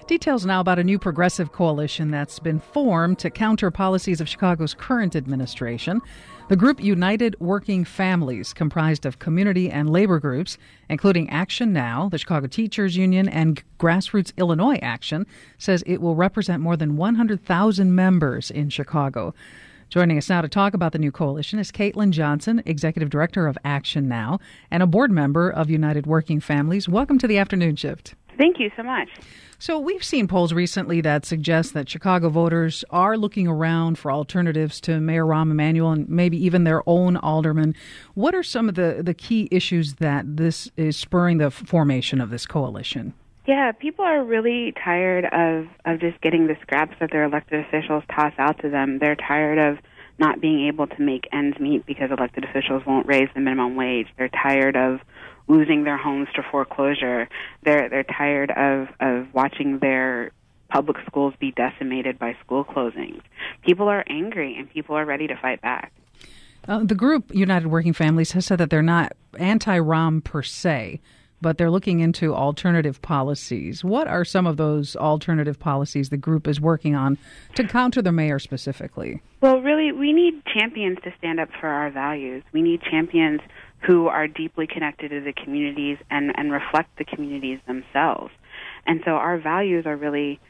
Details now about a new progressive coalition that's been formed to counter policies of Chicago's current administration. The group United Working Families, comprised of community and labor groups, including Action Now, the Chicago Teachers Union, and Grassroots Illinois Action, says it will represent more than 100,000 members in Chicago. Joining us now to talk about the new coalition is Katelyn Johnson, Executive Director of Action Now, and a board member of United Working Families. Welcome to the afternoon shift. Thank you so much. So we've seen polls recently that suggest that Chicago voters are looking around for alternatives to Mayor Rahm Emanuel and maybe even their own alderman. What are some of the key issues that this is spurring the formation of this coalition? Yeah, people are really tired of just getting the scraps that their elected officials toss out to them. They're tired of not being able to make ends meet because elected officials won't raise the minimum wage. They're tired of losing their homes to foreclosure. They're tired of watching their public schools be decimated by school closings. People are angry and people are ready to fight back. The group United Working Families has said that they're not anti-Rahm per se, but they're looking into alternative policies. What are some of those alternative policies the group is working on to counter the mayor specifically? Well, really, we need champions to stand up for our values. We need champions who are deeply connected to the communities and reflect the communities themselves. And so our values are really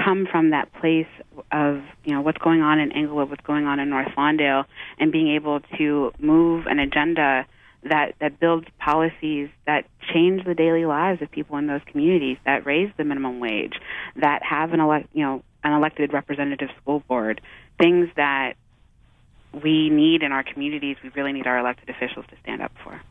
come from that place of, what's going on in Englewood, what's going on in North Lawndale, and being able to move an agenda that builds policies that change the daily lives of people in those communities, that raise the minimum wage, that have an elected representative school board, things that we need in our communities. We really need our elected officials to stand up for.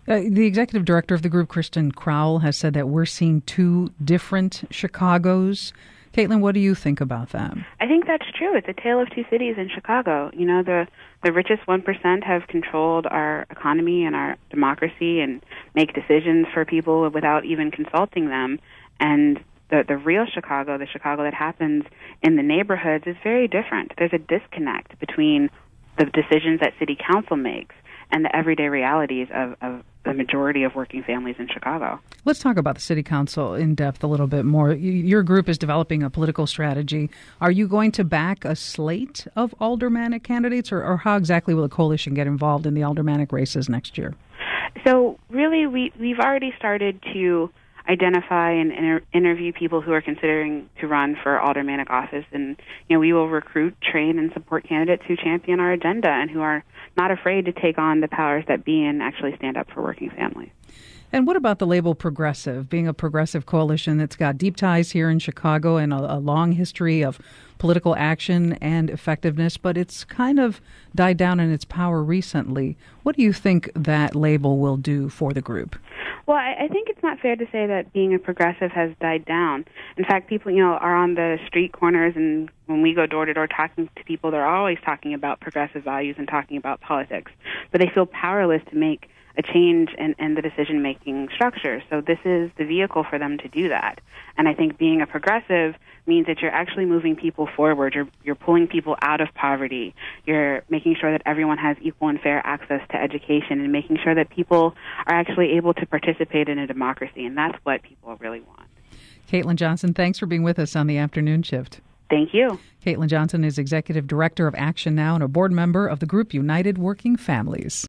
The executive director of the group, Kristen Crowell, has said that we're seeing two different Chicagos. Katelyn, what do you think about that? I think that's true. It's a tale of two cities in Chicago. The richest 1% have controlled our economy and our democracy and make decisions for people without even consulting them. And the real Chicago, the Chicago that happens in the neighborhoods, is very different. There's a disconnect between the decisions that city council makes and the everyday realities of the majority of working families in Chicago. Let's talk about the city council in depth a little bit more. Your group is developing a political strategy. Are you going to back a slate of aldermanic candidates, or how exactly will the coalition get involved in the aldermanic races next year? So really, we've already started to identify and interview people who are considering to run for aldermanic office, and we will recruit, train, and support candidates who champion our agenda and who are not afraid to take on the powers that be and actually stand up for working families. And what about the label progressive, being a progressive coalition that's got deep ties here in Chicago and a long history of political action and effectiveness, but it's kind of died down in its power recently? What do you think that label will do for the group? Well, I think it's not fair to say that being a progressive has died down. In fact, people, are on the street corners, and when we go door to door talking to people, they're always talking about progressive values and talking about politics. But they feel powerless to make a change in the decision-making structure. So this is the vehicle for them to do that. And I think being a progressive means that you're actually moving people forward. You're pulling people out of poverty. You're making sure that everyone has equal and fair access to education and making sure that people are actually able to participate in a democracy. And that's what people really want. Katelyn Johnson, thanks for being with us on the afternoon shift. Thank you. Katelyn Johnson is Executive Director of Action Now and a board member of the group United Working Families.